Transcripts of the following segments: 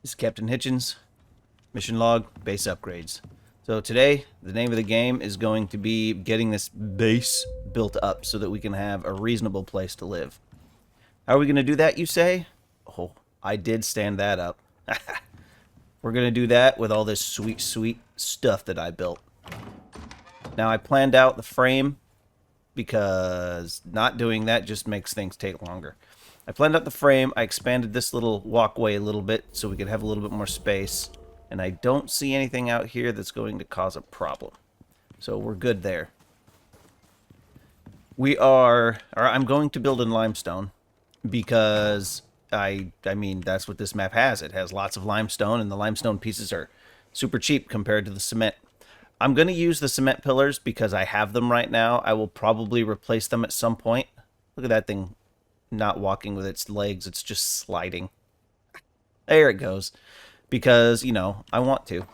This is Captain Hitchens. Mission log, base upgrades. So today, the name of the game is going to be getting this base built up so that we can have a reasonable place to live. How are we going to do that, you say? Oh, I did stand that up. We're going to do that with all this sweet, sweet stuff that I built. Now, I planned out the frame because not doing that just makes things take longer. I planned out the frame. I expanded this little walkway a little bit so we could have a little bit more space. And I don't see anything out here that's going to cause a problem. So we're good there. I'm going to build in limestone because I mean, that's what this map has. It has lots of limestone, and the limestone pieces are super cheap compared to the cement. I'm going to use the cement pillars because I have them right now. I will probably replace them at some point. Look at that thing not walking with its legs. It's just sliding. There it goes. Because, you know, I want to.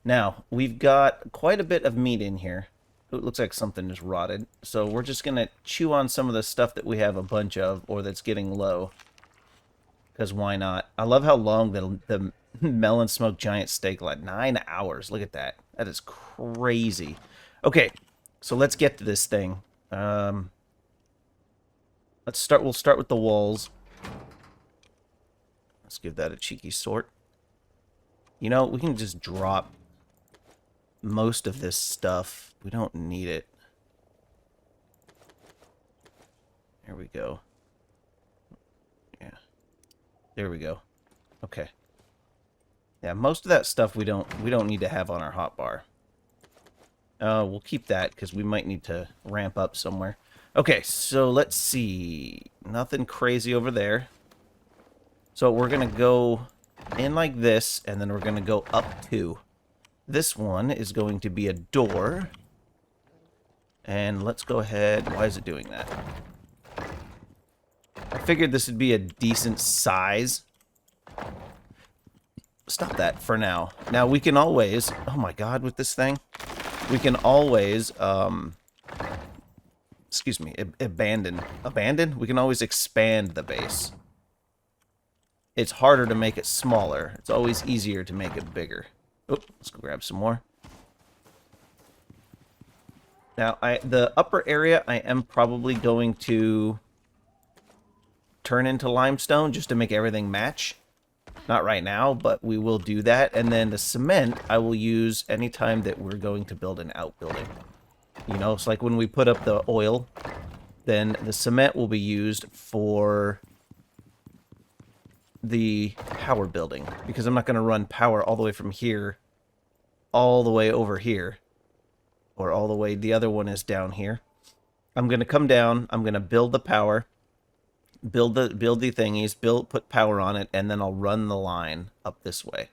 Now, we've got quite a bit of meat in here. It looks like something is rotted. So we're just going to chew on some of the stuff that we have a bunch of or that's getting low. Because why not? I love how long the melon smoked giant steak like 9 hours. Look at that. That is crazy. Okay, so let's get to this thing. We'll start with the walls. Let's give that a cheeky sort. You know, we can just drop most of this stuff. We don't need it. There we go. Yeah. There we go. Okay. Yeah, most of that stuff we don't need to have on our hotbar. We'll keep that because we might need to ramp up somewhere. Okay, so let's see. Nothing crazy over there. So we're gonna go in like this, and then we're going to go up 2. This one is going to be a door. And let's go ahead. Why is it doing that? I figured this would be a decent size. Stop that for now. Now, we can always... Oh my god, with this thing. We can always... excuse me. Abandon? We can always expand the base. It's harder to make it smaller. It's always easier to make it bigger. Oh, let's go grab some more. Now, the upper area I am probably going to turn into limestone just to make everything match. Not right now, but we will do that. And then the cement I will use anytime that we're going to build an outbuilding. You know, it's like when we put up the oil, then the cement will be used for the power building, because I'm not going to run power all the way from here all the way over here, or all the way, the other one is down here. I'm going to come down, I'm going to build the power, build the thingies, put power on it, and then I'll run the line up this way.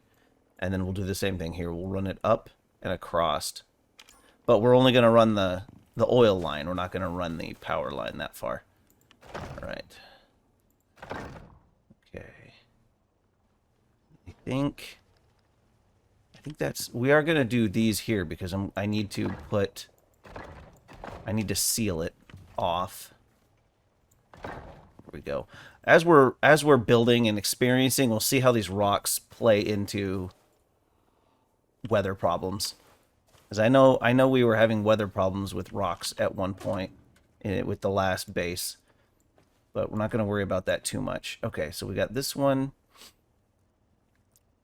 And then we'll do the same thing here. We'll run it up and across, but we're only going to run the oil line. We're not going to run the power line that far. All right. I think that's... We are going to do these here because I need to seal it off. There we go. As we're building and experiencing, we'll see how these rocks play into weather problems. Because I know we were having weather problems with rocks at one point with the last base. But we're not going to worry about that too much. Okay, so we got this one.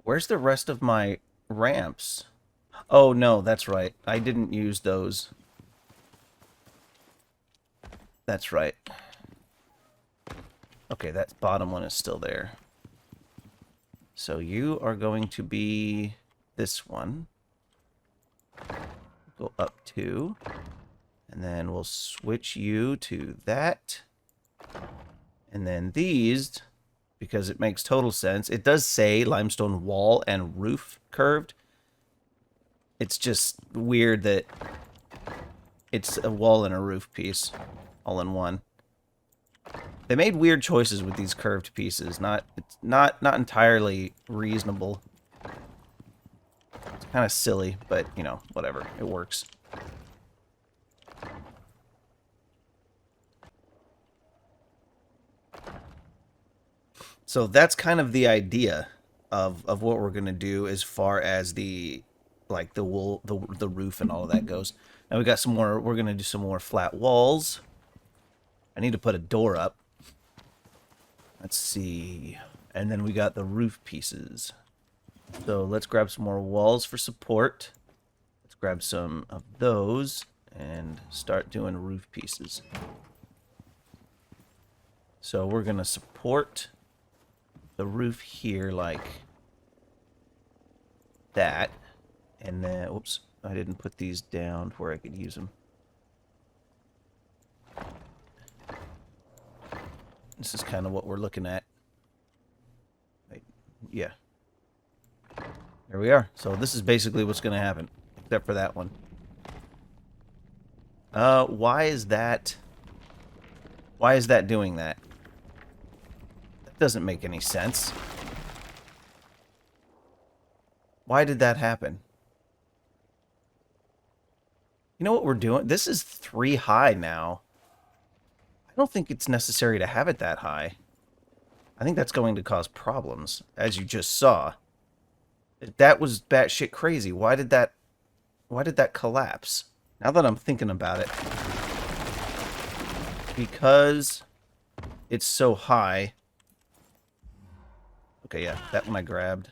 Where's the rest of my ramps? Oh, no, that's right. I didn't use those. That's right. Okay, that bottom one is still there. So you are going to be this one. Go up 2. And then we'll switch you to that. And then these... because it makes total sense. It does say limestone wall and roof curved. It's just weird that it's a wall and a roof piece all in one. They made weird choices with these curved pieces. It's not entirely reasonable. It's kind of silly, but you know, whatever. It works. So that's kind of the idea. of what we're gonna do as far as the like the wool, the roof and all of that goes. Now we got some more. We're gonna do some more flat walls. I need to put a door up. Let's see. And then we got the roof pieces. So let's grab some more walls for support. Let's grab some of those and start doing roof pieces. So we're going to support the roof here like that. And then, oops, I didn't put these down where I could use them. This is kind of what we're looking at. Wait, yeah. There we are. So this is basically what's going to happen, except for that one. Why is that doing that? That doesn't make any sense. Why did that happen? You know what we're doing? This is 3 high now. I don't think it's necessary to have it that high. I think that's going to cause problems, as you just saw. That was batshit crazy. Why did that collapse? Now that I'm thinking about it. Because it's so high. Okay, yeah, that one I grabbed.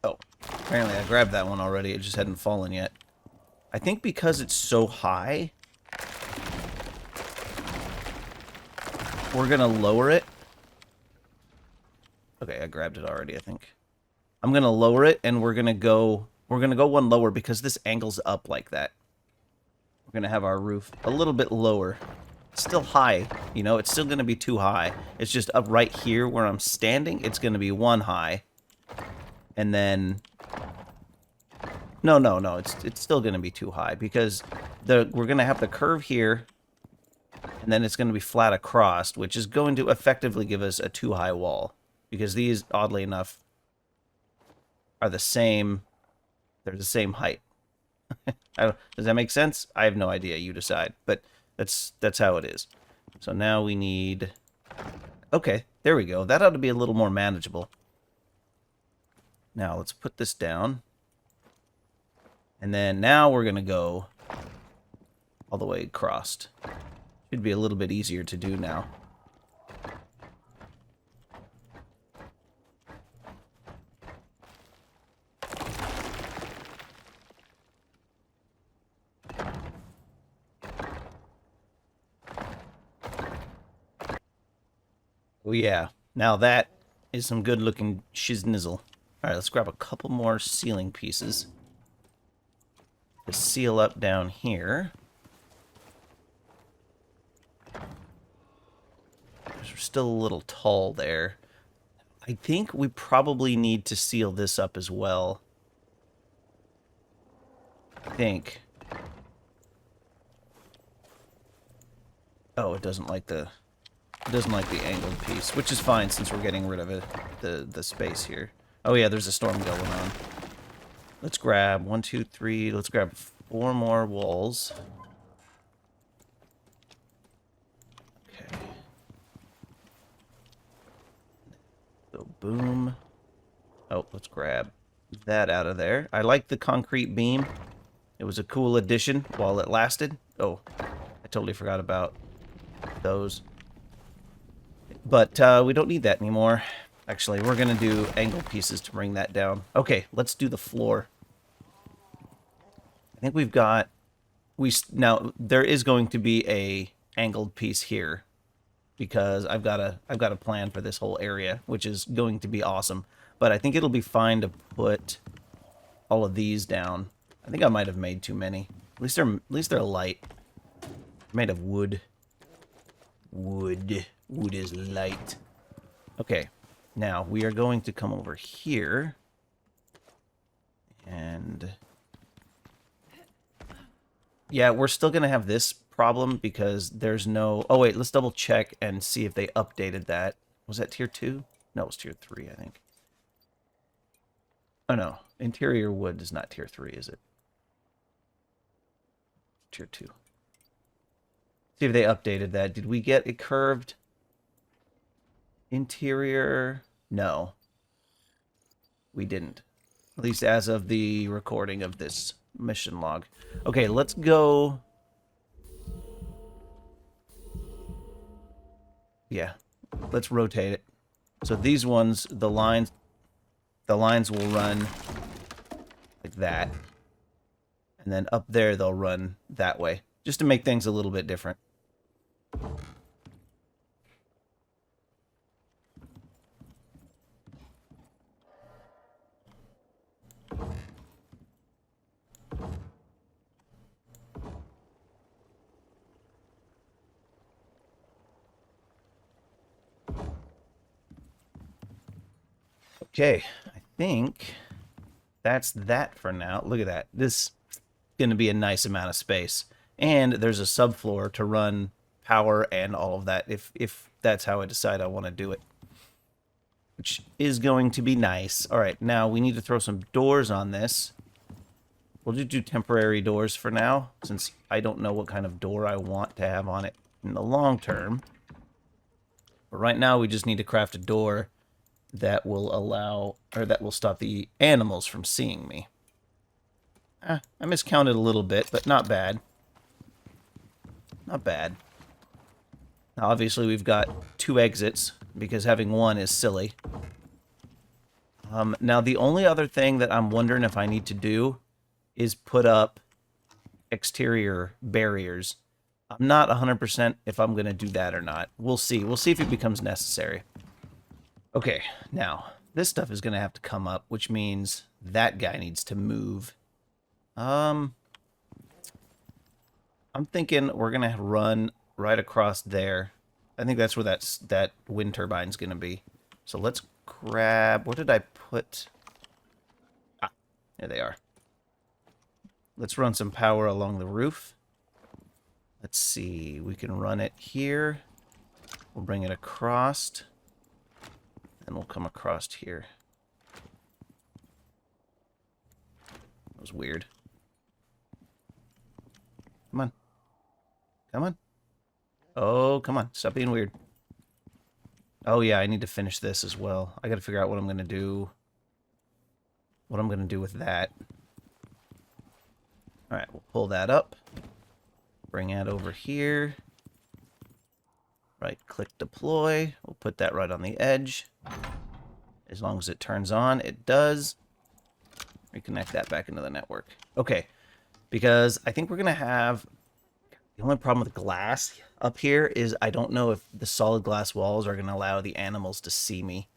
Oh, apparently I grabbed that one already. It just hadn't fallen yet. I think because it's so high, we're gonna lower it. Okay, I grabbed it already, I think. I'm gonna lower it, and we're gonna go one lower because this angles up like that. We're gonna have our roof a little bit lower. It's still high, you know, it's still gonna be 2 high. It's just up right here where I'm standing, it's gonna be 1 high. And then no, it's still gonna be 2 high because we're gonna have the curve here, and then it's gonna be flat across, which is going to effectively give us a 2 high wall. Because these, oddly enough, are the same. They're the same height. Does that make sense? I have no idea. You decide. But that's how it is. So now we need... Okay, there we go. That ought to be a little more manageable. Now, let's put this down. And then now we're going to go all the way across. Should be a little bit easier to do now. Oh yeah, now that is some good looking shiznizzle. Alright, let's grab a couple more ceiling pieces to seal up down here. We're still a little tall there. I think we probably need to seal this up as well. I think. Oh, it doesn't like the angled piece, which is fine since we're getting rid of it, the space here. Oh yeah, there's a storm going on. Let's grab 1, 2, 3. Let's grab 4 more walls. Okay. So boom. Oh, let's grab that out of there. I like the concrete beam. It was a cool addition while it lasted. Oh, I totally forgot about those. But we don't need that anymore. Actually, we're going to do angle pieces to bring that down. Okay, let's do the floor. I think we've got... Now, there is going to be a angled piece here. Because I've got a plan for this whole area, which is going to be awesome. But I think it'll be fine to put all of these down. I think I might have made too many. At least they're light. Made of wood. Wood is light. Okay, now we are going to come over here and yeah, we're still gonna have this problem because there's no... Oh wait, let's double check and see if they updated that. Was that tier 2? No, it was tier 3, I think. Oh no, interior wood is not tier 3, is it? Tier 2. See if they updated that. Did we get it curved? Interior, no. We didn't. At least as of the recording of this mission log. Okay, let's go. Yeah, let's rotate it. So these ones, the lines will run like that. And then up there, they'll run that way. Just to make things a little bit different. Okay, I think that's that for now. Look at that. This is going to be a nice amount of space. And there's a subfloor to run power and all of that if that's how I decide I want to do it. Which is going to be nice. All right, now we need to throw some doors on this. We'll just do temporary doors for now, since I don't know what kind of door I want to have on it in the long term. But right now we just need to craft a door that will allow, or that will stop the animals from seeing me. I miscounted a little bit, but not bad. Not bad. Now, obviously, we've got 2 exits, because having one is silly. Now, the only other thing that I'm wondering if I need to do is put up exterior barriers. I'm not 100% if I'm going to do that or not. We'll see. We'll see if it becomes necessary. Okay, now, this stuff is going to have to come up, which means that guy needs to move. I'm thinking we're going to run right across there. I think that's where that wind turbine's going to be. So let's grab... Where did I put... Ah, there they are. Let's run some power along the roof. Let's see. We can run it here. We'll bring it across. And we'll come across here. That was weird. Come on. Come on. Oh, come on. Stop being weird. Oh, yeah, I need to finish this as well. I gotta figure out what I'm gonna do. What I'm gonna do with that. Alright, we'll pull that up. Bring that over here. Right-click deploy. We'll put that right on the edge. As long as it turns on, it does. Reconnect that back into the network. Okay, because I think we're gonna have... The only problem with glass up here is I don't know if the solid glass walls are going to allow the animals to see me.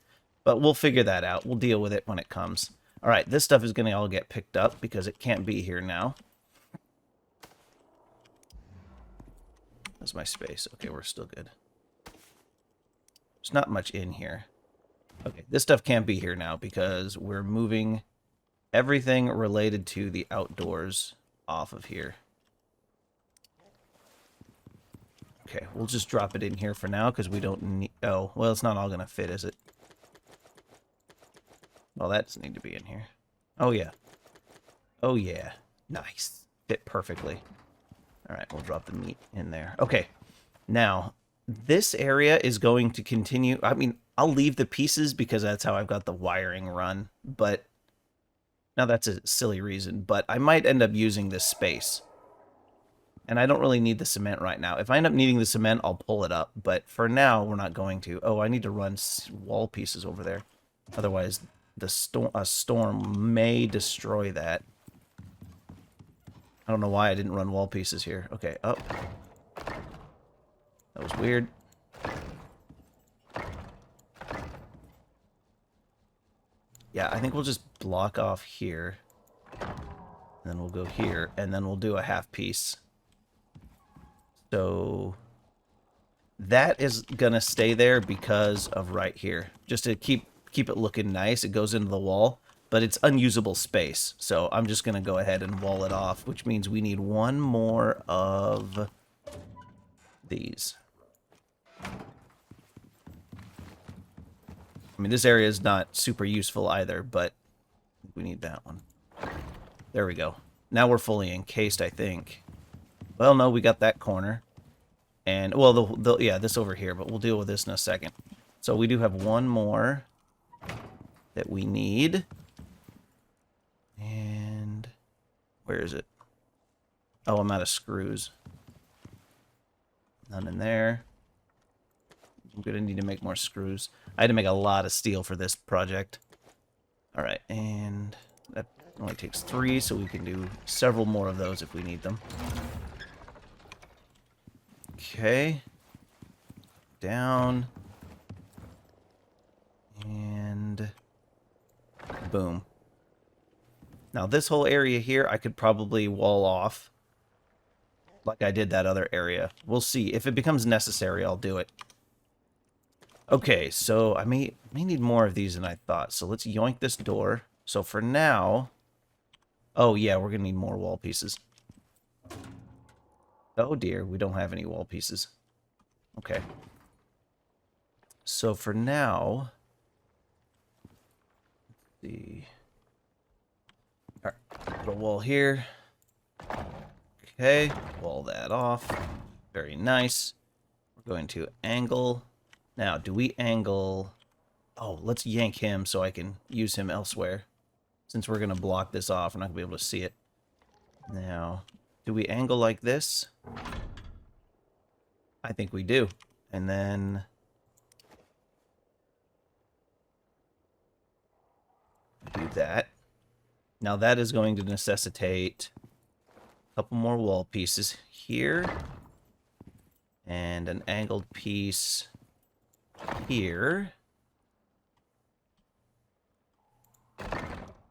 But we'll figure that out. We'll deal with it when it comes. Alright, this stuff is going to all get picked up because it can't be here now. That's my space. Okay, we're still good. There's not much in here. Okay, this stuff can't be here now because we're moving everything related to the outdoors off of here. Okay, we'll just drop it in here for now because we don't need... Oh, well, it's not all going to fit, is it? Well, that doesn't need to be in here. Oh, yeah. Oh, yeah. Nice. Fit perfectly. All right, we'll drop the meat in there. Okay, now, this area is going to continue... I mean, I'll leave the pieces because that's how I've got the wiring run, but... Now, that's a silly reason, but I might end up using this space. And I don't really need the cement right now. If I end up needing the cement, I'll pull it up. But for now, we're not going to. Oh, I need to run wall pieces over there. Otherwise, a storm may destroy that. I don't know why I didn't run wall pieces here. Okay, up. That was weird. Yeah, I think we'll just block off here. And then we'll go here. And then we'll do a half piece. So that is going to stay there because of right here. Just to keep it looking nice. It goes into the wall, but it's unusable space. So I'm just going to go ahead and wall it off, which means we need one more of these. I mean, this area is not super useful either, but we need that one. There we go. Now we're fully encased, I think. Well, no, we got that corner. And, well, yeah, this over here, but we'll deal with this in a second. So we do have one more that we need. And where is it? Oh, I'm out of screws. None in there. I'm going to need to make more screws. I had to make a lot of steel for this project. All right, and that only takes 3, so we can do several more of those if we need them. Okay. Down. And boom. Now this whole area here, I could probably wall off like I did that other area. We'll see. If it becomes necessary, I'll do it. Okay, so I may need more of these than I thought. So let's yoink this door. So for now... Oh, yeah, we're going to need more wall pieces. Oh, dear, we don't have any wall pieces. Okay. So for now... Let's see... All right, put a wall here. Okay, wall that off. Very nice. We're going to angle... Now, do we angle... Oh, let's yank him so I can use him elsewhere. Since we're going to block this off, we're not going to be able to see it. Now, do we angle like this? I think we do. And then... do that. Now, that is going to necessitate a couple more wall pieces here. And an angled piece... here.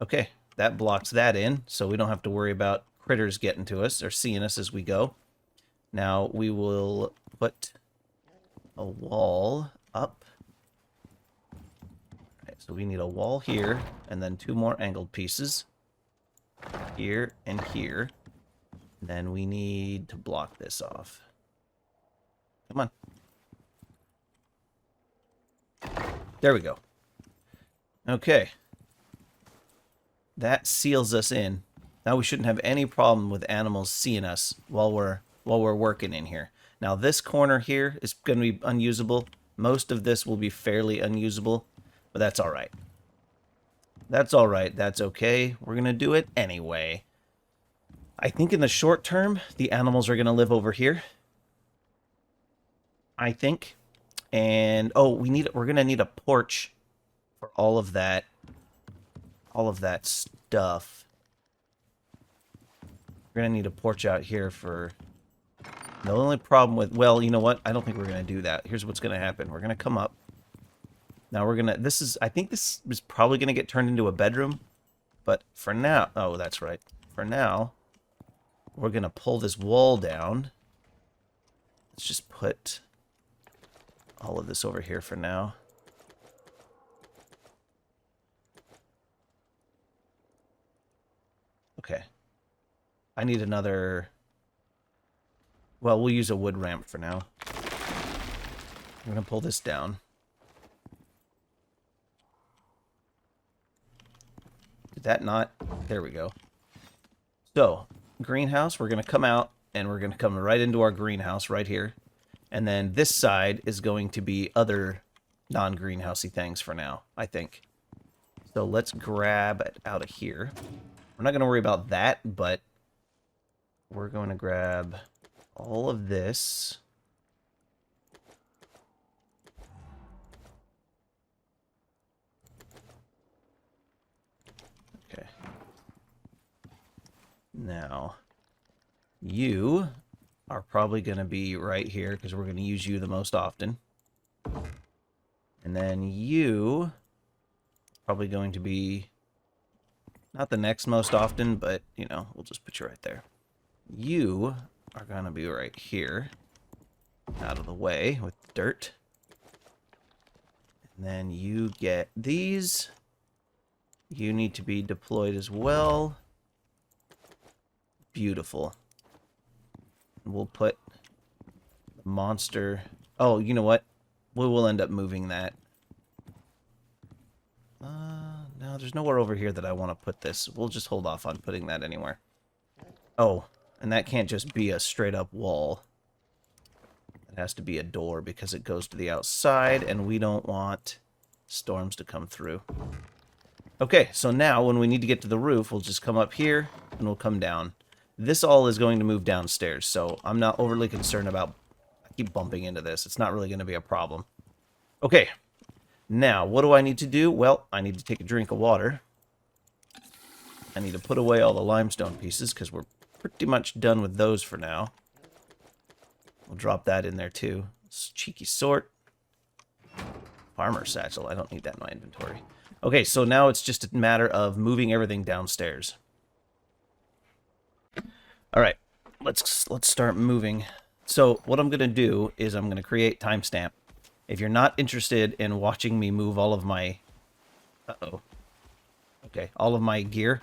Okay, that blocks that in, so we don't have to worry about critters getting to us or seeing us as we go. Now we will put a wall up. Right, so we need a wall here, and then 2 more angled pieces. Here and here. And then we need to block this off. Come on. There we go. Okay. That seals us in. Now we shouldn't have any problem with animals seeing us while we're working in here. Now this corner here is going to be unusable. Most of this will be fairly unusable, but that's all right. That's all right. That's okay. We're going to do it anyway. I think in the short term, the animals are going to live over here. I think. And oh, we're going to need a porch for all of that stuff. We're going to need a porch out here for... The only problem with... Well, you know what? I don't think we're going to do that. Here's what's going to happen. We're going to come up. Now we're going to... I think this is probably going to get turned into a bedroom. But for now... Oh, that's right. For now, we're going to pull this wall down. Let's just put all of this over here for now. Okay. I need another... Well, we'll use a wood ramp for now. I'm going to pull this down. Did that not? There we go. So, greenhouse, we're going to come out, and we're going to come right into our greenhouse right here. And then this side is going to be other non-greenhousey things for now, I think. So let's grab it out of here. We're not going to worry about that, but we're going to grab all of this. Okay. Now, you are probably going to be right here because we're going to use you the most often. And then you probably going to be not the next most often, but, you know, we'll just put you right there. You are going to be right here, out of the way with dirt. And then you get these. You need to be deployed as well. Beautiful. We'll put the monster... Oh, you know what? We will end up moving that. No, there's nowhere over here that I want to put this. We'll just hold off on putting that anywhere. Oh, and that can't just be a straight-up wall. It has to be a door because it goes to the outside, and we don't want storms to come through. Okay, so now when we need to get to the roof, we'll just come up here, and we'll come down. This all is going to move downstairs, so I'm not overly concerned about... I keep bumping into this. It's not really going to be a problem. Okay, now, what do I need to do? Well, I need to take a drink of water. I need to put away all the limestone pieces, because we're pretty much done with those for now. We'll drop that in there, too. Cheeky sort. Farmer satchel. I don't need that in my inventory. Okay, so now it's just a matter of moving everything downstairs. All right, let's start moving. So what I'm going to do is I'm going to create timestamp. If you're not interested in watching me move all of my... Okay, all of my gear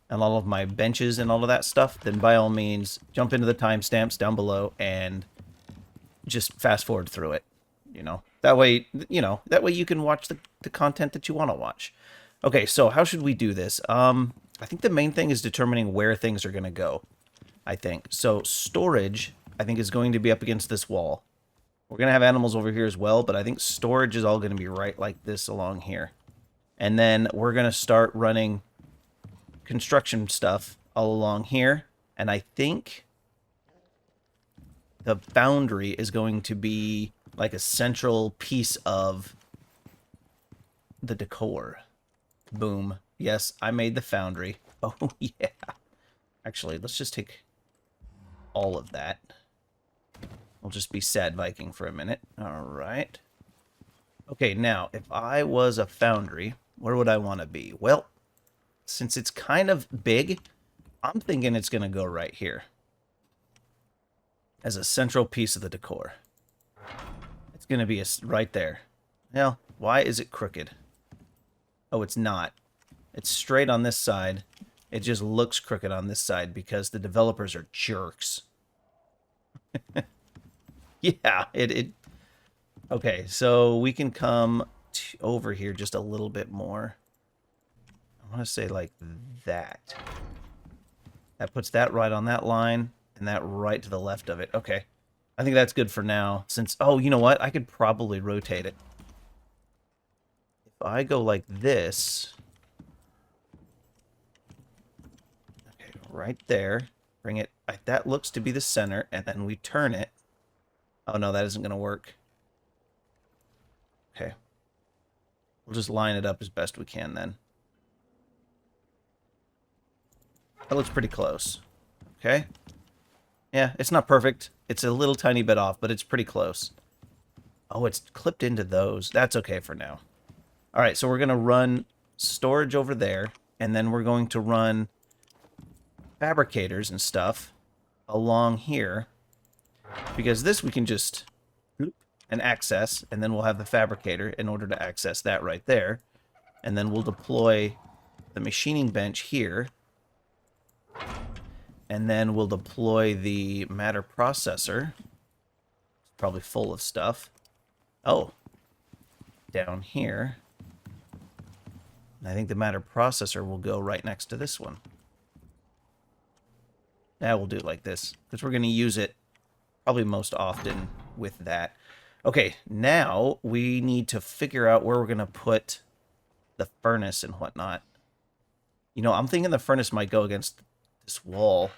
and all of my benches and all of that stuff, then by all means, jump into the timestamps down below and just fast forward through it. That way, that way you can watch the content that you want to watch. Okay, so how should we do this? I think the main thing is determining where things are going to go, I think. So storage, I think, is going to be up against this wall. We're going to have animals over here as well, but I think storage is all going to be right like this along here. And then we're going to start running construction stuff all along here. And I think the foundry is going to be like a central piece of the decor. Boom. Yes, I made the foundry. Oh, yeah. Actually, let's just take all of that. We'll just be sad Viking for a minute. All right. Okay, now, if I was a foundry, where would I want to be? Well, since it's kind of big, I'm thinking it's going to go right here as a central piece of the decor. It's going to be right there. Now, why is it crooked? Oh, it's not. It's straight on this side. It just looks crooked on this side because the developers are jerks. Yeah, Okay, so we can come over here just a little bit more. I want to say like that. That puts that right on that line, and that right to the left of it. Okay. I think that's good for now, since... Oh, you know what? I could probably rotate it. If I go like this... Okay, right there. Bring it... That looks to be the center, and then we turn it. Oh, no, that isn't going to work. Okay. We'll just line it up as best we can, then. That looks pretty close. Okay. Yeah, it's not perfect. It's a little tiny bit off, but it's pretty close. Oh, it's clipped into those. That's okay for now. All right, so we're going to run storage over there, and then we're going to run fabricators and stuff along here, because this we can just and access, and then we'll have the fabricator in order to access that right there, and then we'll deploy the machining bench here, and then we'll deploy the matter processor. It's probably full of stuff. Oh, down here. And I think the matter processor will go right next to this one. Yeah, we'll do it like this, because we're going to use it probably most often with that. Okay, now we need to figure out where we're going to put the furnace and whatnot. I'm thinking the furnace might go against this wall.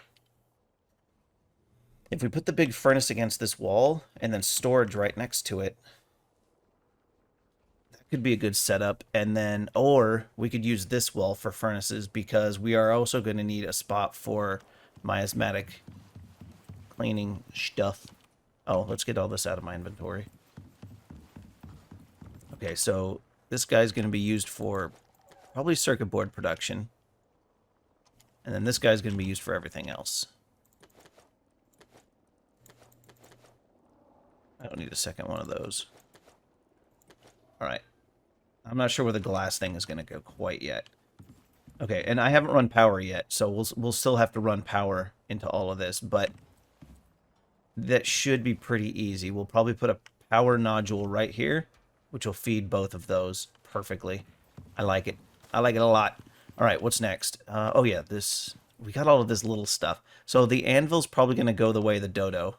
If we put the big furnace against this wall and then storage right next to it, that could be a good setup. And then, or we could use this wall for furnaces, because we are also going to need a spot for miasmatic cleaning stuff. Oh, let's get all this out of my inventory. Okay, so this guy's going to be used for probably circuit board production. And then this guy's going to be used for everything else. I don't need a second one of those. Alright. I'm not sure where the glass thing is going to go quite yet. Okay, and I haven't run power yet, so we'll still have to run power into all of this, but that should be pretty easy. We'll probably put a power nodule right here, which will feed both of those perfectly. I like it. I like it a lot. Alright, what's next? Oh yeah, we got all of this little stuff. So the anvil's probably going to go the way of the dodo.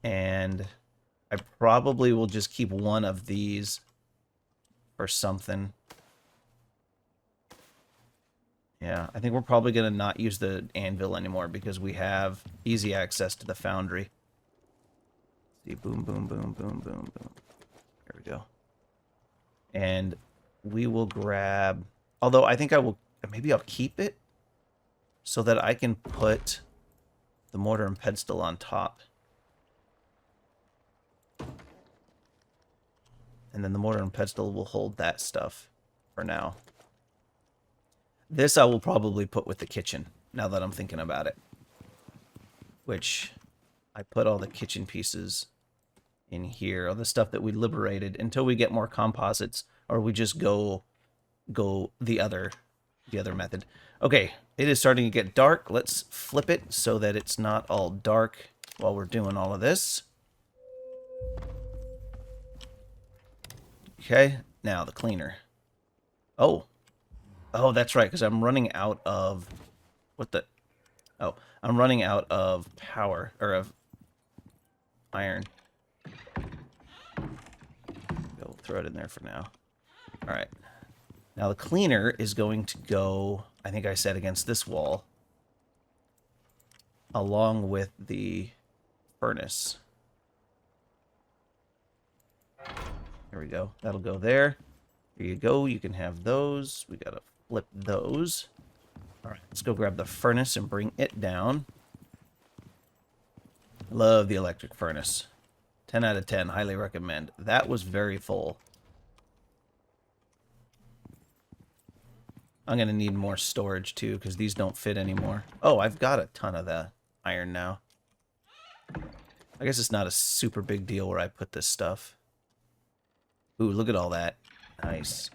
And I probably will just keep one of these or something. Yeah, I think we're probably going to not use the anvil anymore because we have easy access to the foundry. See, boom, boom, boom, boom, boom, boom. There we go. And we will grab... Although I think I will... Maybe I'll keep it so that I can put the mortar and pestle on top. And then the mortar and pestle will hold that stuff for now. This I will probably put with the kitchen, now that I'm thinking about it. Which, I put all the kitchen pieces in here, all the stuff that we liberated, until we get more composites, or we just go the other method. Okay, it is starting to get dark. Let's flip it so that it's not all dark while we're doing all of this. Okay, now the cleaner. Oh, that's right, because I'm running out of... What the... Oh, I'm running out of power, or of iron. We'll throw it in there for now. Alright. Now the cleaner is going to go, I think I said, against this wall. Along with the furnace. There we go. That'll go there. Here you go. You can have those. We gotta flip those. Alright, let's go grab the furnace and bring it down. Love the electric furnace. 10 out of 10. Highly recommend. That was very full. I'm going to need more storage, too, because these don't fit anymore. Oh, I've got a ton of the iron now. I guess it's not a super big deal where I put this stuff. Ooh, look at all that. Nice.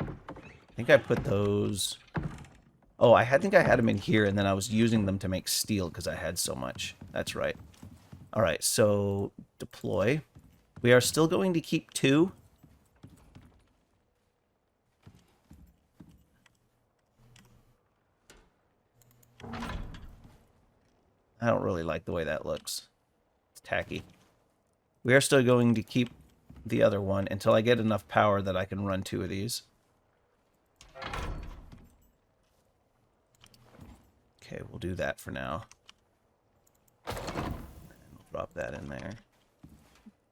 I think I put those... Oh, I think I had them in here, and then I was using them to make steel because I had so much. That's right. All right, so deploy. We are still going to keep 2. I don't really like the way that looks. It's tacky. We are still going to keep the other one until I get enough power that I can run 2 of these. Okay, we'll do that for now. And we'll drop that in there.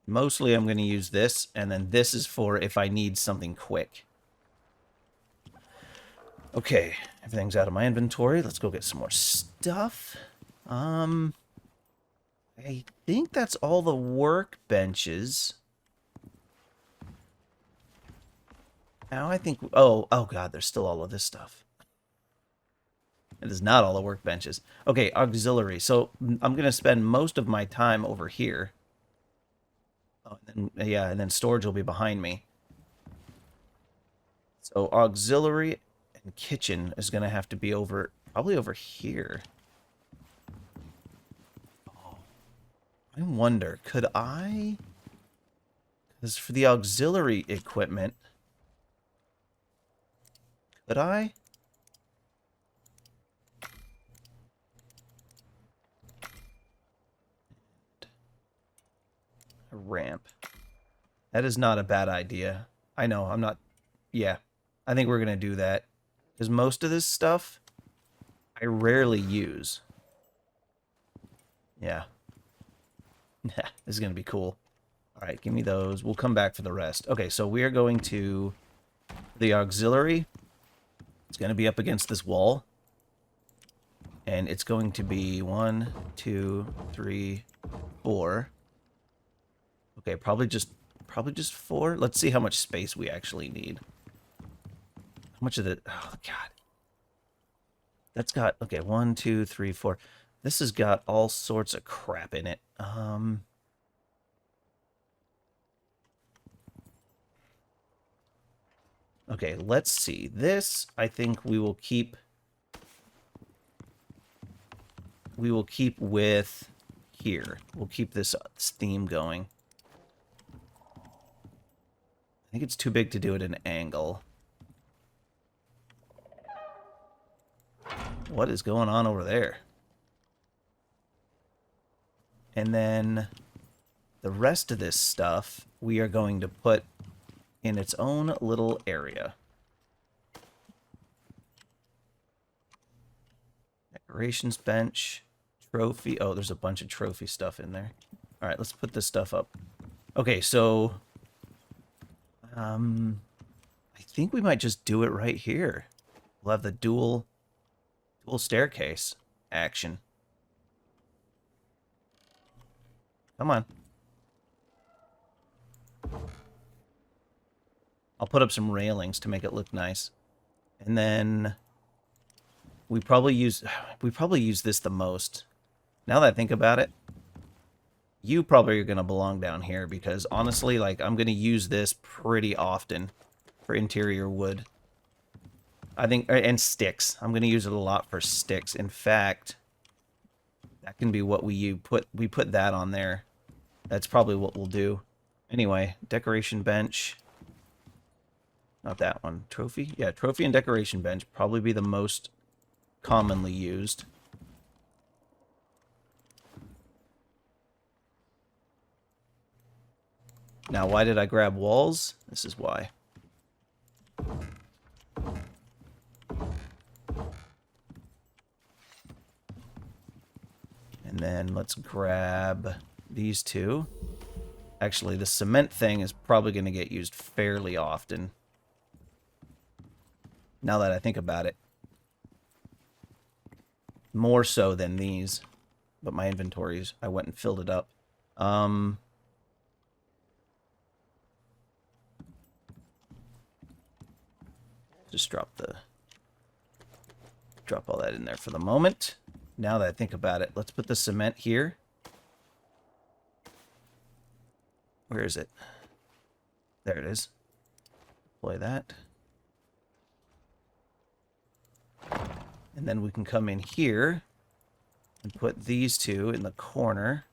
Mostly I'm going to use this, and then this is for if I need something quick. Okay, everything's out of my inventory. Let's go get some more stuff. I think that's all the workbenches. Now I think... Oh God, there's still all of this stuff. It is not all the workbenches. Okay, auxiliary. So I'm going to spend most of my time over here. Oh, and then, yeah, and then storage will be behind me. So auxiliary and kitchen is going to have to be over, probably over here. Oh, I wonder, could I... Because for the auxiliary equipment, could I... A ramp. That is not a bad idea. I know, I'm not... Yeah, I think we're going to do that. Because most of this stuff, I rarely use. Yeah. This is going to be cool. Alright, give me those. We'll come back for the rest. Okay, so we are going to... The auxiliary. It's going to be up against this wall. And it's going to be 1, 2, 3, 4... Okay, probably just 4. Let's see how much space we actually need. How much of the... Oh, God. That's got... Okay, 1, 2, 3, 4. This has got all sorts of crap in it. Okay, let's see. This, I think we will keep... We will keep with here. We'll keep this theme going. I think it's too big to do at an angle. What is going on over there? And then the rest of this stuff we are going to put in its own little area. Decorations bench, trophy. Oh, there's a bunch of trophy stuff in there. All right, let's put this stuff up. Okay, so I think we might just do it right here. We'll have the dual staircase action. Come on. I'll put up some railings to make it look nice. And then we probably use this the most. Now that I think about it, you probably are going to belong down here because honestly, like, I'm going to use this pretty often for interior wood. I think, and sticks. I'm going to use it a lot for sticks. In fact, that can be what we put that on there. That's probably what we'll do. Anyway, decoration bench. Not that one. Trophy? Yeah, trophy and decoration bench probably be the most commonly used. Now, why did I grab walls? This is why. And then let's grab these two. Actually, the cement thing is probably going to get used fairly often. Now that I think about it. More so than these. But my inventories, I went and filled it up. Just drop all that in there for the moment. Now that I think about it, let's put the cement here. Where is it? There it is. Deploy that. And then we can come in here and put these two in the corner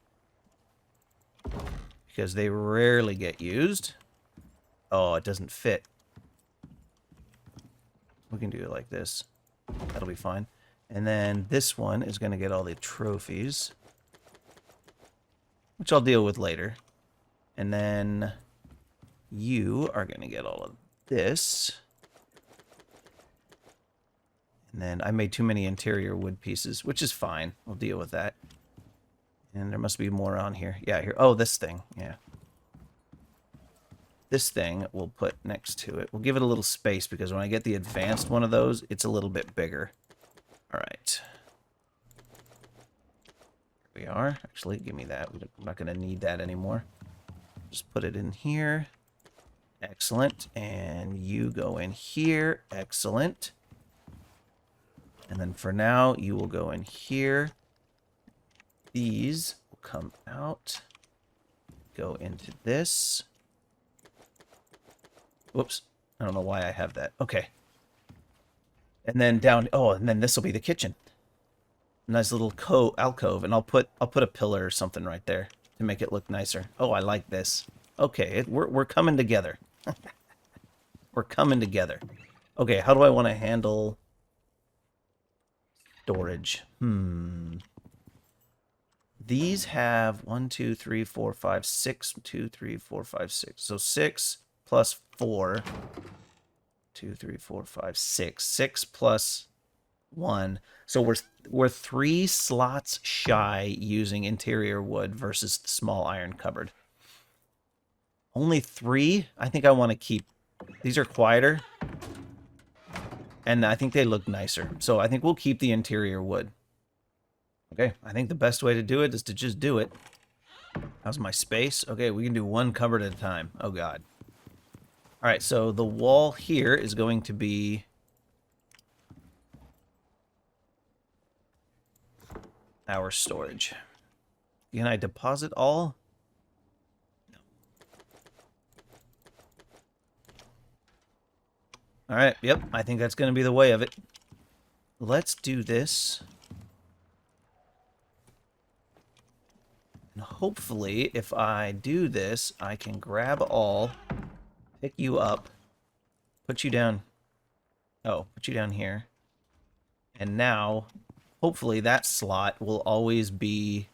because they rarely get used. Oh, it doesn't fit. We can do it like this. That'll be fine. And then this one is going to get all the trophies, which I'll deal with later. And then you are going to get all of this. And then I made too many interior wood pieces, which is fine. We'll deal with that. And there must be more on here. Yeah, here. Oh, this thing. Yeah. This thing we'll put next to it. We'll give it a little space because when I get the advanced one of those, it's a little bit bigger. All right. Here we are. Actually, give me that. I'm not going to need that anymore. Just put it in here. Excellent. And you go in here. Excellent. And then for now, you will go in here. These will come out. Go into this. Whoops. I don't know why I have that. Okay. And then down, oh, and then this will be the kitchen. Nice little alcove, and I'll put a pillar or something right there to make it look nicer. Oh, I like this. Okay, we're coming together. We're coming together. Okay, how do I want to handle storage? These have 1, 2, 3, 4, 5, 6. 2, 3, 4, 5, 6. So 6 plus 4. 2, 3, 4, 5, 6. 6 plus 1. So we're 3 slots shy using interior wood versus the small iron cupboard. Only 3? I think I want to keep. These are quieter. And I think they look nicer. So I think we'll keep the interior wood. Okay, I think the best way to do it is to just do it. How's my space? Okay, we can do 1 cupboard at a time. Oh, God. All right, so the wall here is going to be our storage. Can I deposit all? No. All right, yep, I think that's going to be the way of it. Let's do this. And hopefully, if I do this, I can grab all, pick you up, put you down. Oh, put you down here. And now, hopefully that slot will always be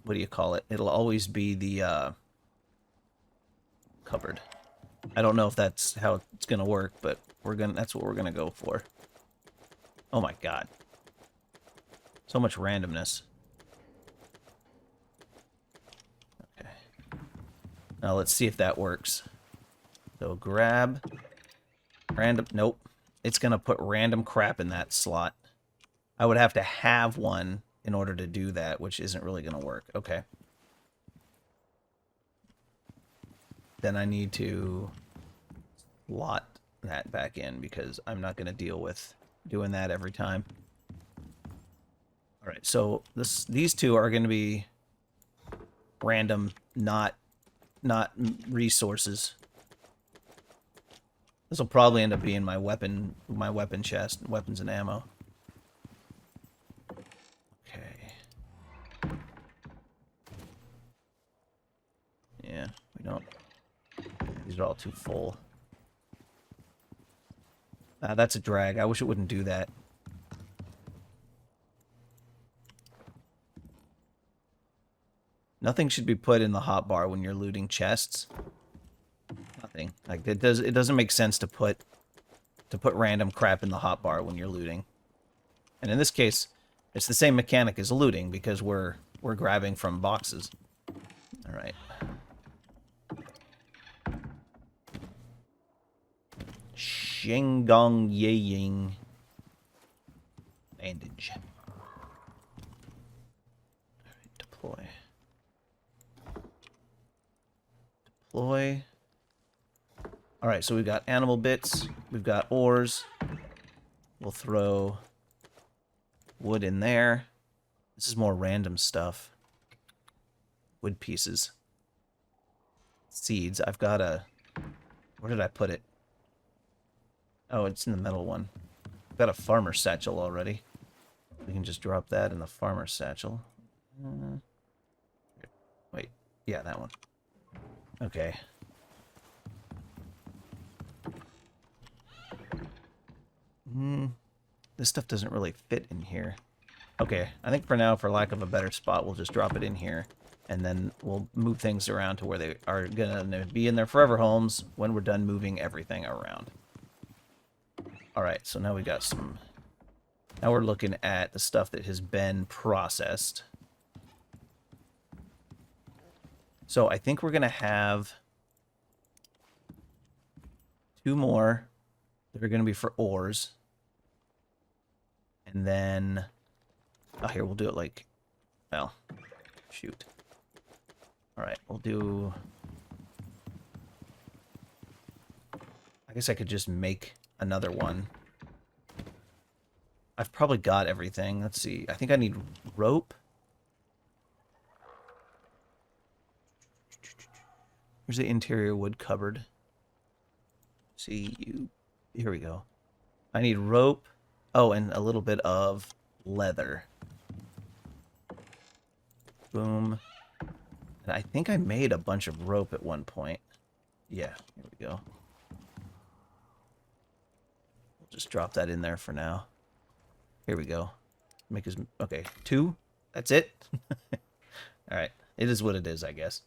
what do you call it? It'll always be the cupboard. I don't know if that's how it's gonna work, but that's what we're gonna go for. Oh my god. So much randomness. Okay. Now let's see if that works. So grab random, nope. It's gonna put random crap in that slot. I would have to have one in order to do that, which isn't really gonna work. Okay. Then I need to slot that back in because I'm not gonna deal with doing that every time. All right, so these two are going to be random, not resources. This will probably end up being my weapon chest, weapons and ammo. Okay. Yeah, we don't. These are all too full. That's a drag. I wish it wouldn't do that. Nothing should be put in the hotbar when you're looting chests. Nothing. Like it doesn't make sense to put random crap in the hotbar when you're looting. And in this case, it's the same mechanic as looting because we're grabbing from boxes. All right. Shengong Yeying bandage. All right, deploy. Deploy. All right, so we've got animal bits. We've got ores. We'll throw wood in there. This is more random stuff. Wood pieces. Seeds. I've got a... Where did I put it? Oh, it's in the middle one. I've got a farmer satchel already. We can just drop that in the farmer satchel. Wait. Yeah, that one. Okay. This stuff doesn't really fit in here. Okay, I think for now, for lack of a better spot, we'll just drop it in here. And then we'll move things around to where they are going to be in their forever homes when we're done moving everything around. Alright, so now we got some... Now we're looking at the stuff that has been processed. So I think we're going to have 2 more that are going to be for ores. And then... Oh, here, we'll do it like... Well, shoot. Alright, we'll do... I guess I could just make another one. I've probably got everything. Let's see. I think I need rope. Here's the interior wood cupboard. See you. Here we go. I need rope. Oh, and a little bit of leather. Boom. And I think I made a bunch of rope at one point. Yeah, here we go. We'll just drop that in there for now. Here we go. Make his... Okay, 2? That's it? Alright. It is what it is, I guess.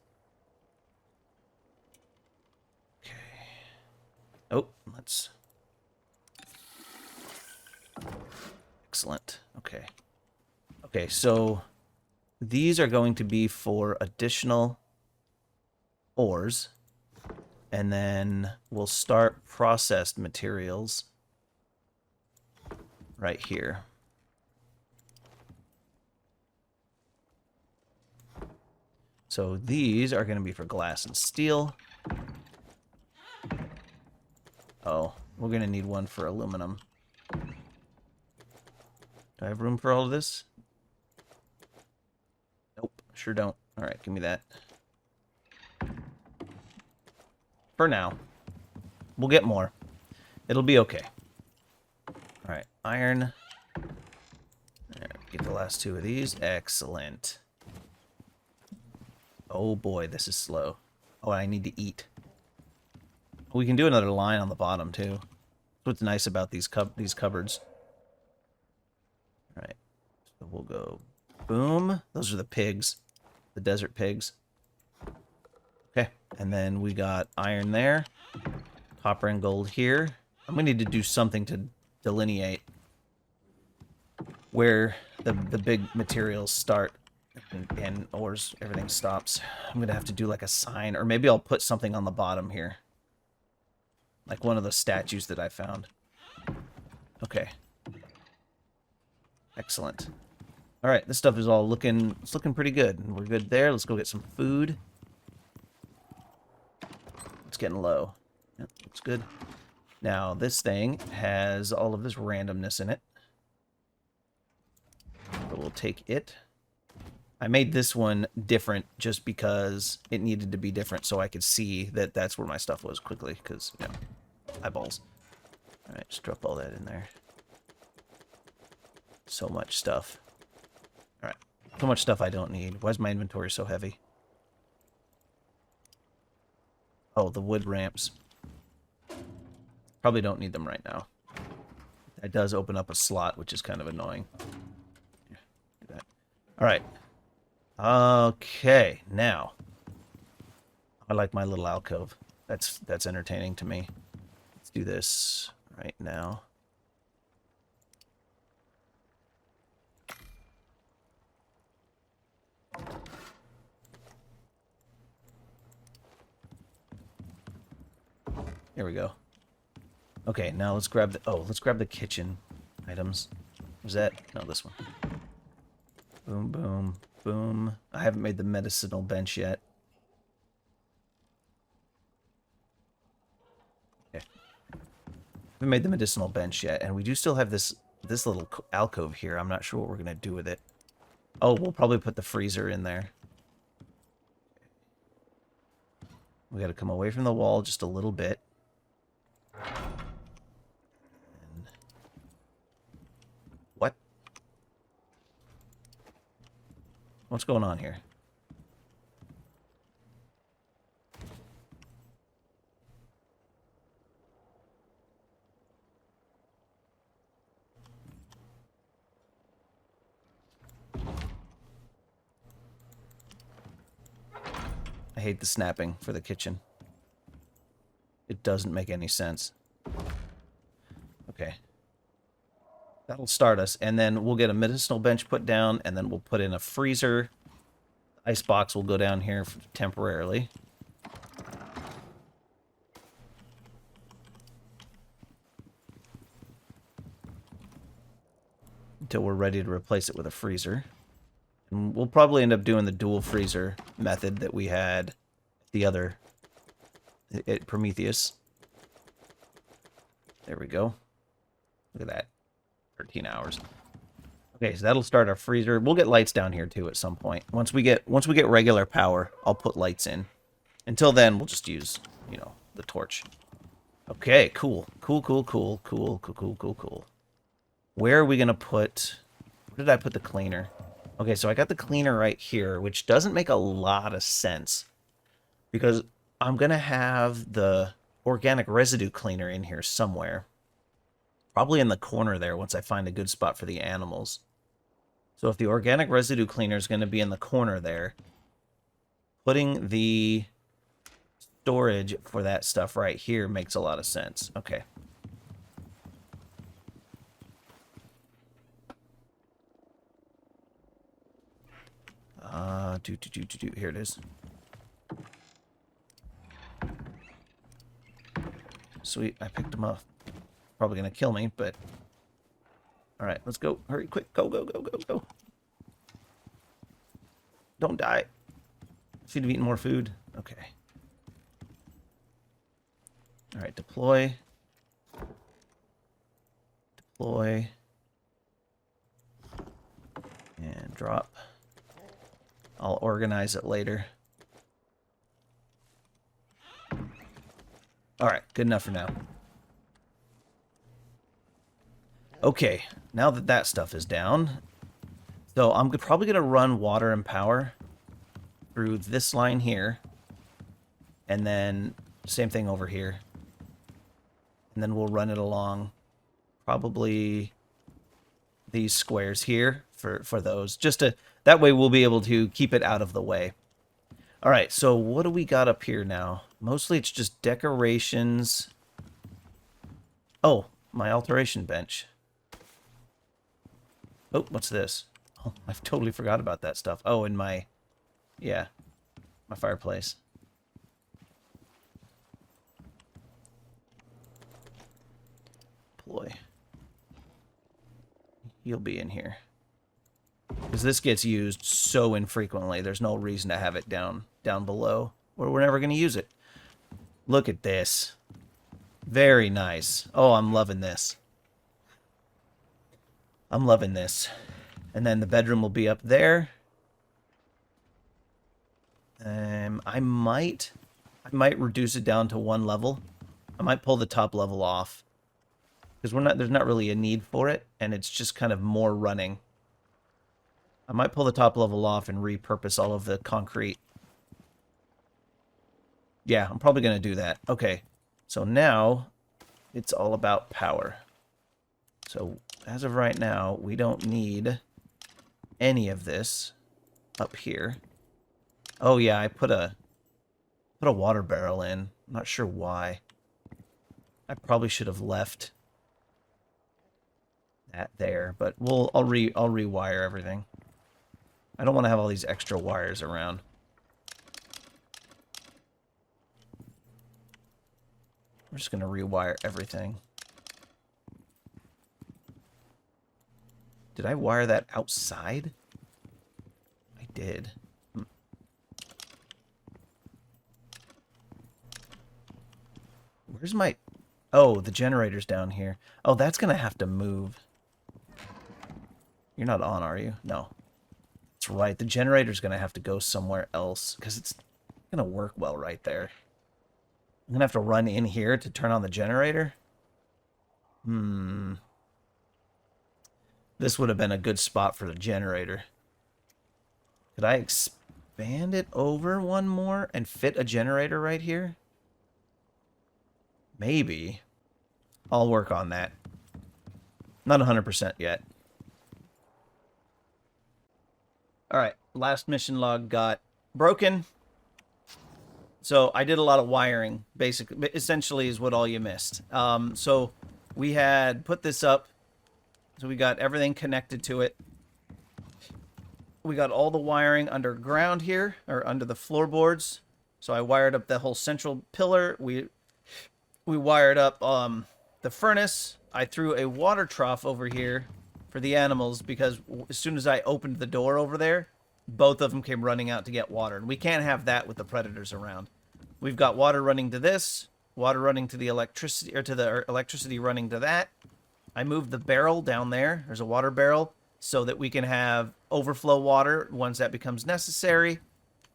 Okay. Oh, let's... Excellent. Okay. Okay, so... These are going to be for additional ores. And then we'll start processed materials right here. So these are going to be for glass and steel. Oh, we're going to need one for aluminum. Do I have room for all of this? Nope, sure don't. All right, give me that. For now. We'll get more. It'll be okay. All right, iron. Get the last 2 of these. Excellent. Oh boy, this is slow. Oh, I need to eat. We can do another line on the bottom too. That's what's nice about these cupboards. All right, so we'll go boom. Those are the pigs. the desert pigs. Okay, and then we got iron there. Copper and gold here. I'm going to need to do something to delineate where the big materials start and ores, everything stops. I'm going to have to do like a sign, or maybe I'll put something on the bottom here. Like one of the statues that I found. Okay. Excellent. All right, this stuff is all looking, it's looking pretty good. We're good there. Let's go get some food. It's getting low. Yep, looks good. Now, this thing has all of this randomness in it. But we'll take it. I made this one different just because it needed to be different so I could see that that's where my stuff was quickly, because, you know, eyeballs. All right, just drop all that in there. So much stuff. All right, so much stuff I don't need. Why is my inventory so heavy? Oh, the wood ramps. Probably don't need them right now. That does open up a slot, which is kind of annoying. Yeah, do that. All right. Okay, now. I like my little alcove. That's entertaining to me. Let's do this right now. Here we go. Okay, now let's grab the let's grab the kitchen items. Was that? No, this one. Boom, boom, boom. I haven't made the medicinal bench yet. Okay. Haven't made the medicinal bench yet, and we do still have this little alcove here. I'm not sure what we're gonna do with it. Oh, we'll probably put the freezer in there. We got to come away from the wall just a little bit. What? What's going on here? I hate the snapping for the kitchen. It doesn't make any sense. Okay. That'll start us, and then we'll get a medicinal bench put down, and then we'll put in a freezer. Ice box will go down here temporarily. Until we're ready to replace it with a freezer. And we'll probably end up doing the dual freezer method that we had the other at Prometheus. There we go. Look at that. 13 hours. Okay, so that'll start our freezer. We'll get lights down here too at some point. Once we get regular power, I'll put lights in. Until then, we'll just use, you know, the torch. Okay, cool. Cool. Where are we gonna put... Where did I put the cleaner? Okay, so I got the cleaner right here, which doesn't make a lot of sense. Because I'm going to have the organic residue cleaner in here somewhere. Probably in the corner there once I find a good spot for the animals. So if the organic residue cleaner is going to be in the corner there, putting the storage for that stuff right here makes a lot of sense. Okay. Here it is. Sweet, I picked him up. Probably gonna kill me, but... Alright, let's go. Hurry, quick. Go. Don't die. Should have eaten more food. Okay. Alright, deploy. Deploy. And drop. I'll organize it later. Alright, good enough for now. Okay, now that that stuff is down, so I'm probably going to run water and power through this line here, and then same thing over here. And then we'll run it along probably these squares here for those. Just to that way we'll be able to keep it out of the way. All right, so what do we got up here now? Mostly it's just decorations. Oh, my alteration bench. Oh, what's this? Oh, I've totally forgot about that stuff. Oh, and my fireplace. Ploy. You'll be in here. Because this gets used so infrequently, there's no reason to have it down below, or we're never going to use it. Look at this. Very nice. Oh, I'm loving this. I'm loving this. And then the bedroom will be up there. I might reduce it down to 1 level. I might pull the top level off. Because there's not really a need for it, and it's just kind of more running. I might pull the top level off and repurpose all of the concrete. Yeah, I'm probably going to do that. Okay, so now it's all about power. So as of right now, we don't need any of this up here. Oh yeah, I put a water barrel in. I'm not sure why. I probably should have left that there, but I'll rewire everything. I don't want to have all these extra wires around. We're just going to rewire everything. Did I wire that outside? I did. Where's my... Oh, the generator's down here. Oh, that's going to have to move. You're not on, are you? No. That's right. The generator's going to have to go somewhere else because it's going to work well right there. I'm going to have to run in here to turn on the generator. This would have been a good spot for the generator. Could I expand it over one more and fit a generator right here? Maybe. I'll work on that. Not 100% yet. Alright, last mission log got broken. So I did a lot of wiring, basically. Essentially is what all you missed. So we had put this up. So we got everything connected to it. We got all the wiring underground here, or under the floorboards. So I wired up the whole central pillar. We wired up the furnace. I threw a water trough over here for the animals because as soon as I opened the door over there, both of them came running out to get water. And we can't have that with the predators around. We've got water running to this, water running to the electricity, or to the electricity running to that. I moved the barrel down there. There's a water barrel so that we can have overflow water once that becomes necessary.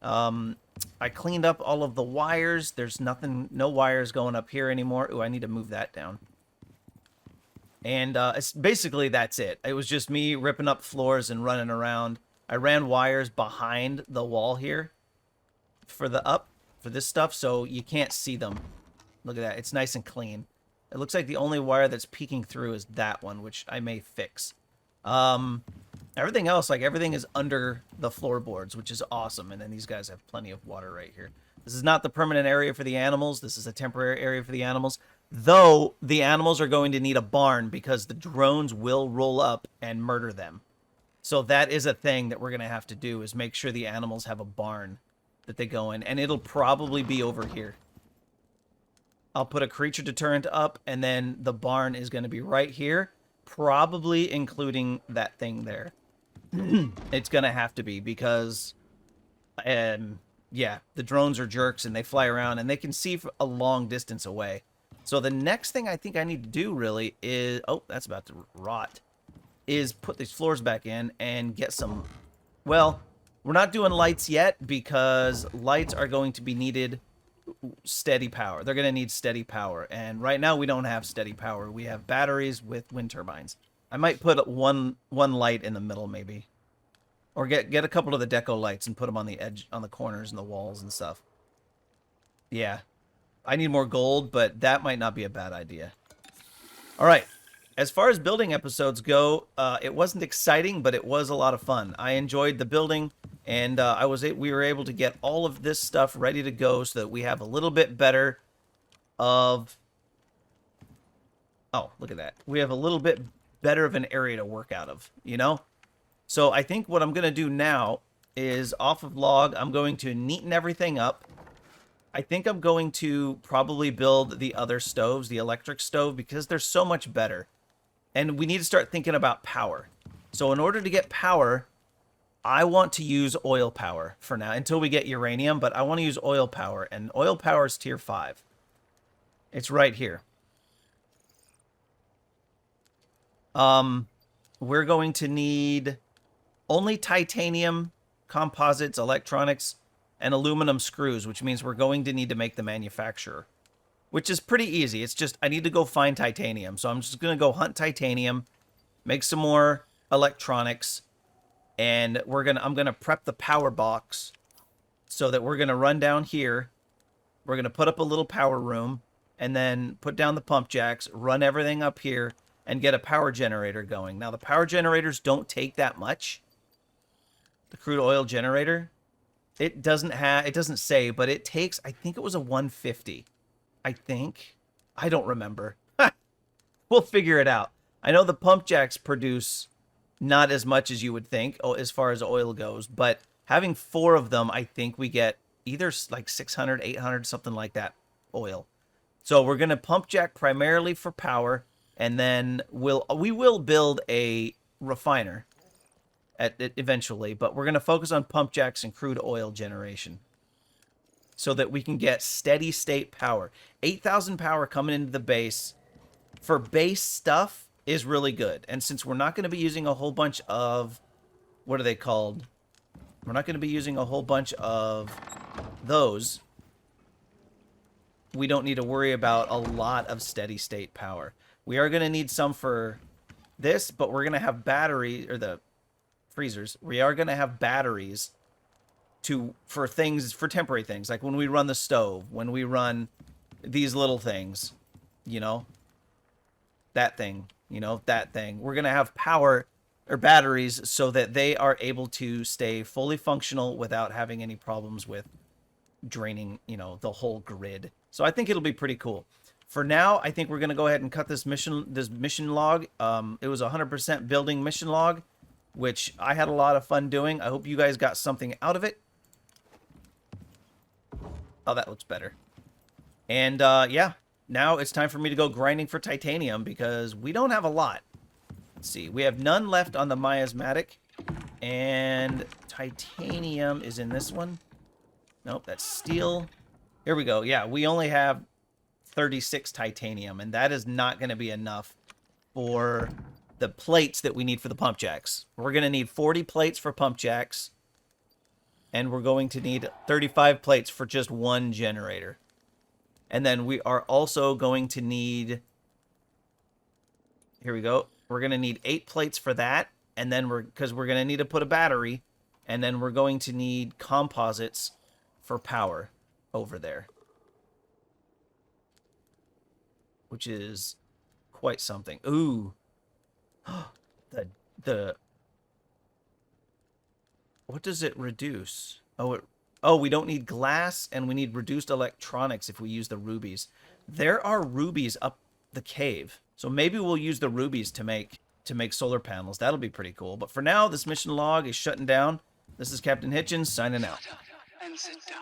I cleaned up all of the wires. There's no wires going up here anymore. Ooh, I need to move that down. And basically that's it. It was just me ripping up floors and running around. I ran wires behind the wall here for this stuff, so you can't see them. Look at that. It's nice and clean. It looks like the only wire that's peeking through is that one, which I may fix. Everything else, like everything is under the floorboards, which is awesome. And then these guys have plenty of water right here. This is not the permanent area for the animals. This is a temporary area for the animals. Though the animals are going to need a barn because the drones will roll up and murder them. So that is a thing that we're going to have to do, is make sure the animals have a barn that they go in. And it'll probably be over here. I'll put a creature deterrent up, and then the barn is going to be right here, probably including that thing there. It's going to have to be because, yeah, the drones are jerks, and they fly around, and they can see a long distance away. So the next thing I think I need to do, really, is... Oh, that's about to rot. Is put these floors back in and get some... Well, we're not doing lights yet because lights are going to be needed... steady power. They're going to need steady power. And right now we don't have steady power. We have batteries with wind turbines. I might put one light in the middle maybe. Or get a couple of the deco lights and put them on the edge, on the corners and the walls and stuff. Yeah. I need more gold, but that might not be a bad idea. All right. as far as building episodes go, it wasn't exciting, but it was a lot of fun. I enjoyed the building, and we were able to get all of this stuff ready to go so that we have a little bit better of... Oh, look at that. We have a little bit better of an area to work out of, you know? So I think what I'm going to do now is off of log, I'm going to neaten everything up. I think I'm going to probably build the other stoves, the electric stove, because they're so much better. And we need to start thinking about power. So in order to get power, I want to use oil power for now, until we get uranium, but I want to use oil power, and oil power is tier 5. It's right here. We're going to need only titanium, composites, electronics, and aluminum screws, which means we're going to need to make the manufacturer, which is pretty easy. It's just I need to go find titanium. So I'm just going to go hunt titanium, make some more electronics, and I'm going to prep the power box so that we're going to run down here. We're going to put up a little power room and then put down the pump jacks, run everything up here, and get a power generator going. Now, the power generators don't take that much. The crude oil generator, it doesn't say, but it takes, I think it was a 150. I think. I don't remember. We'll figure it out. I know the pump jacks produce not as much as you would think as far as oil goes, but having 4 of them, I think we get either like 600, 800, something like that oil. So we're going to pump jack primarily for power, and then we will build a refiner eventually, but we're going to focus on pump jacks and crude oil generation so that we can get steady state power. 8,000 power coming into the base for base stuff is really good. And since we're not going to be using a whole bunch of, what are they called? We're not going to be using a whole bunch of those. We don't need to worry about a lot of steady state power. We are going to need some for this, but we're going to have battery, or the freezers. We are going to have batteries for temporary things, like when we run the stove, when we run these little things, you know, that thing, you know, that thing. We're going to have power or batteries so that they are able to stay fully functional without having any problems with draining, you know, the whole grid. So I think it'll be pretty cool. For now, I think we're going to go ahead and cut this mission log. It was a 100% building mission log, which I had a lot of fun doing. I hope you guys got something out of it. Oh, that looks better. And yeah, now it's time for me to go grinding for titanium because we don't have a lot. Let's see. We have none left on the miasmatic. And titanium is in this one. Nope, that's steel. Here we go. Yeah, we only have 36 titanium, and that is not going to be enough for the plates that we need for the pump jacks. We're going to need 40 plates for pump jacks, and we're going to need 35 plates for just one generator. And then we are also going to need, here we go, we're going to need 8 plates for that, and then because we're going to need to put a battery, and then we're going to need composites for power over there, which is quite something. Ooh, the what does it reduce? Oh, we don't need glass, and we need reduced electronics if we use the rubies. There are rubies up the cave, so maybe we'll use the rubies to make solar panels. That'll be pretty cool. But for now, this mission log is shutting down. This is Captain Hitchens signing out. And sit down.